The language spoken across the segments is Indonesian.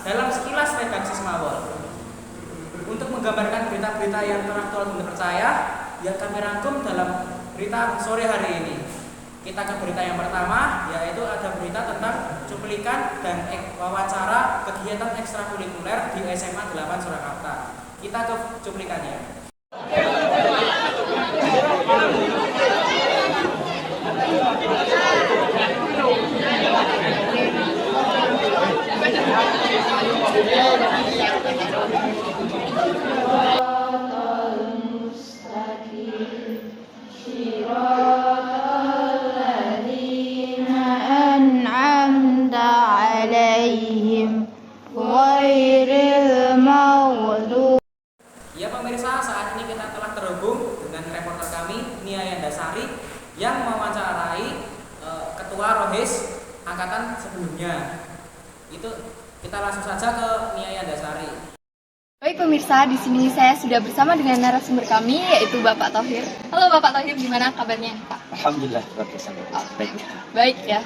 dalam sekilas redaksi semawon. Untuk menggambarkan berita-berita yang teraktual dan terpercaya yang kami rangkum dalam berita sore hari ini. Kita ke berita yang pertama, yaitu ada berita tentang cuplikan dan wawancara kegiatan ekstrakurikuler di SMA 8 Surakarta. Kita ke cuplikannya. Ya pemirsa, saat ini kita telah terhubung dengan reporter kami Nia Yandasari yang mewawancarai Ketua Rohis angkatan sebelumnya. Itu kita langsung saja ke Nia Yandasari. Baik pemirsa, di sini saya sudah bersama dengan narasumber kami yaitu Bapak Thohir. Halo Bapak Thohir, gimana kabarnya Pak? Alhamdulillah, baik. Baik ya.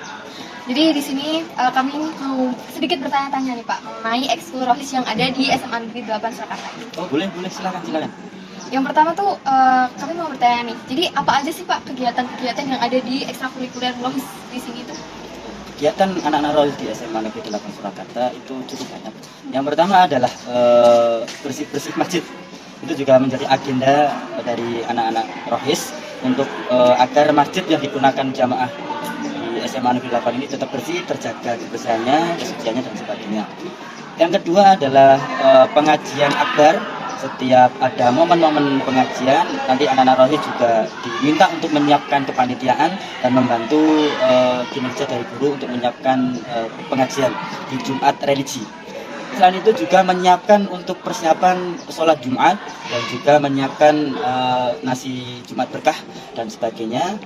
Jadi di sini kami mau sedikit bertanya-tanya nih Pak mengenai ekskul Rohis yang ada di SMA Negeri 8 Surakarta. Oh boleh, silakan. Yang pertama tuh kami mau bertanya nih. Jadi apa aja sih Pak kegiatan-kegiatan yang ada di ekstrakurikuler Rohis di sini tuh? Kegiatan anak-anak Rohis di SMA Negeri 8 Surakarta itu cukup banyak. Yang pertama adalah bersih-bersih masjid. Itu juga menjadi agenda dari anak-anak Rohis untuk agar masjid yang digunakan jamaah di SMA Negeri 8 ini tetap bersih, terjaga kebersihannya, kesuciannya dan sebagainya. Yang kedua adalah pengajian akbar. Setiap ada momen-momen pengajian, nanti anak-anak Rohis juga diminta untuk menyiapkan kepanitiaan dan membantu kinerja dari guru untuk menyiapkan pengajian di Jumat religi. Selain itu juga menyiapkan untuk persiapan sholat Jumat dan juga menyiapkan nasi Jumat berkah dan sebagainya.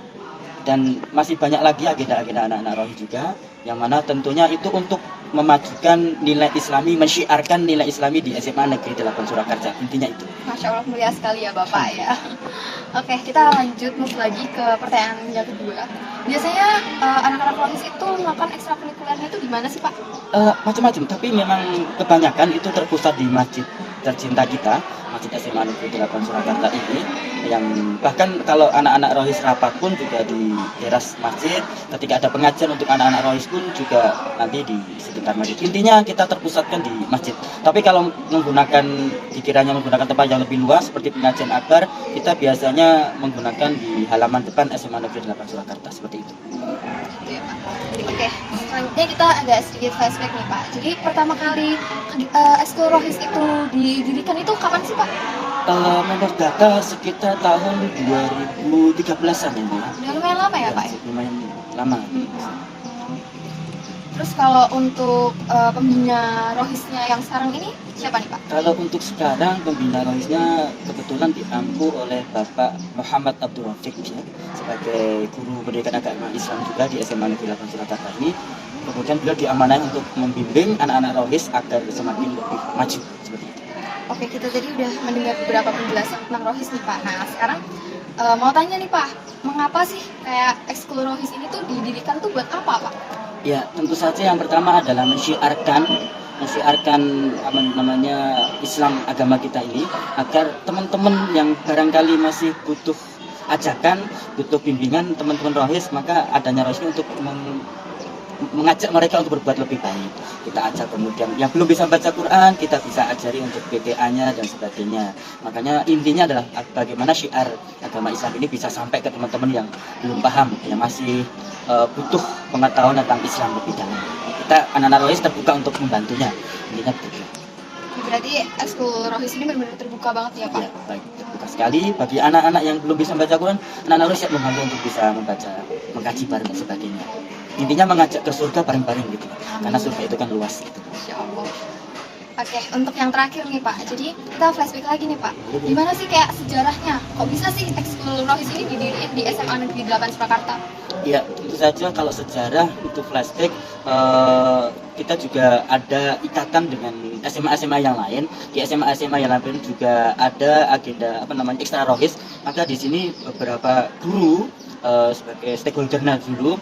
Dan masih banyak lagi agenda-agenda anak-anak Rohis juga, yang mana tentunya itu untuk memajukan nilai Islami, mensyiarkan nilai Islami di SMA Negeri 8 Surakarta. Intinya itu. Masya Allah, mulia sekali ya Bapak ya. Oke, kita lanjut lagi ke pertanyaan yang kedua. Biasanya anak-anak Rohis itu melakukan ekstrakurikulernya itu di mana sih Pak? Macam-macam, tapi memang kebanyakan itu terpusat di masjid tercinta kita, Masjid SMA Negeri 8 Surakarta ini, yang bahkan kalau anak-anak Rohis rapat pun juga di teras masjid. Ketika ada pengajian untuk anak-anak Rohis pun juga nanti di sekitar masjid. Intinya kita terpusatkan di masjid. Tapi kalau dikiranya menggunakan tempat yang lebih luas seperti pengajian akbar, kita biasanya menggunakan di halaman depan SMA Negeri 8 Surakarta seperti itu. Oke, selanjutnya kita agak sedikit flashback nih Pak. Jadi pertama kali ekskul Rohis itu didirikan itu kapan sih Pak? Menurut data sekitar tahun 2013-an ini. Udah lumayan lama ya Pak ya? Lumayan lama. Terus kalau untuk pembina Rohisnya yang sekarang ini siapa nih Pak? Kalau untuk sekarang pembina Rohisnya kebetulan diampu oleh Bapak Muhammad Abdul Rafiq ya, sebagai guru pendidikan agama Islam juga di SMA Negeri 8 Surakarta ini. Kemudian beliau diamanai untuk membimbing anak-anak Rohis agar semakin lebih maju seperti itu. Oke, kita tadi udah mendengar beberapa penjelasan tentang Rohis nih Pak. Nah sekarang mau tanya nih Pak, mengapa sih kayak ekskul Rohis ini tuh didirikan tuh buat apa Pak? Ya, tentu saja yang pertama adalah mensyiarkan Islam agama kita ini, agar teman-teman yang barangkali masih butuh ajakan, butuh bimbingan teman-teman Rohis, maka adanya Rohis ini untuk mengajak mereka untuk berbuat lebih baik. Kita ajak, kemudian yang belum bisa baca Quran kita bisa ajari untuk PTA-nya dan sebagainya. Makanya intinya adalah bagaimana syiar agama Islam ini bisa sampai ke teman-teman yang belum paham, yang masih butuh pengetahuan tentang Islam lebih dalam. Kita anak-anak Rohis terbuka untuk membantunya. Intinya begitu. Berarti ekskul Rohis ini benar-benar terbuka banget ya Pak? Ya, baik, terbuka sekali bagi anak-anak yang belum bisa membaca Quran. Anak-anak Rohis siap membantu untuk bisa membaca, mengkaji bareng dan sebagainya. Intinya mengajak ke surga bareng-bareng gitu, karena surga itu kan luas gitu. Insya Allah. Oke, untuk yang terakhir nih Pak, jadi kita flashback lagi nih Pak. Gimana sih kayak sejarahnya? Kok bisa sih ekskul Rohis ini didirikan di SMA Negeri 8 Surakarta? Ya, tentu saja kalau sejarah itu flashback, kita juga ada ikatan dengan SMA-SMA yang lain. Di SMA-SMA yang lain juga ada agenda ekstra Rohis. Maka di sini beberapa guru sebagai stakeholder dulu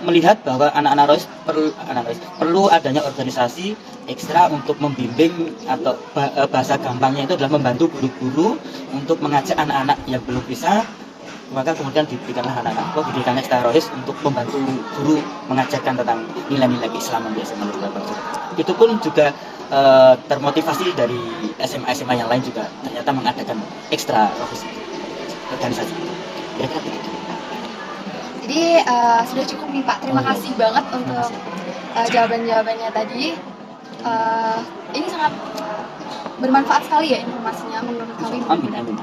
melihat bahwa anak-anak Rohis perlu adanya organisasi ekstra untuk membimbing, atau bahasa gampangnya itu adalah membantu guru-guru untuk mengajak anak-anak yang belum bisa, maka kemudian diberikanlah anak-anak pendidikan ekstra Rohis untuk membantu guru mengajarkan tentang nilai-nilai keislaman di SMA Negeri 8 Surakarta. Itu pun juga termotivasi dari SMA-SMA yang lain juga ternyata mengadakan ekstra Rohis organisasi. Kira-kira begitu. Jadi sudah cukup nih Pak. Terima kasih banget untuk jawaban-jawabannya tadi. Ini sangat bermanfaat sekali ya informasinya menurut kami. Amin.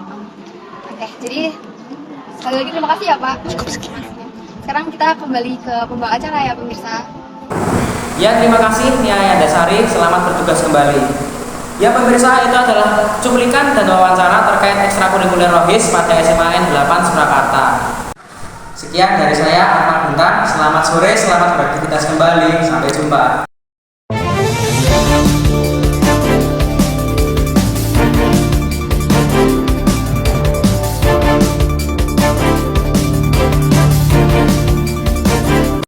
Oke, jadi sekali lagi terima kasih ya Pak. Cukup sekian. Sekarang kita kembali ke pembawa acara ya pemirsa. Ya, terima kasih Nia Yandasari, selamat bertugas kembali. Ya pemirsa, itu adalah cuplikan dan wawancara terkait ekstrakurikuler Rohis pada SMA N 8 Surakarta. Sekian dari saya, Ahmad Buntan. Selamat sore, selamat beraktivitas kembali. Sampai jumpa.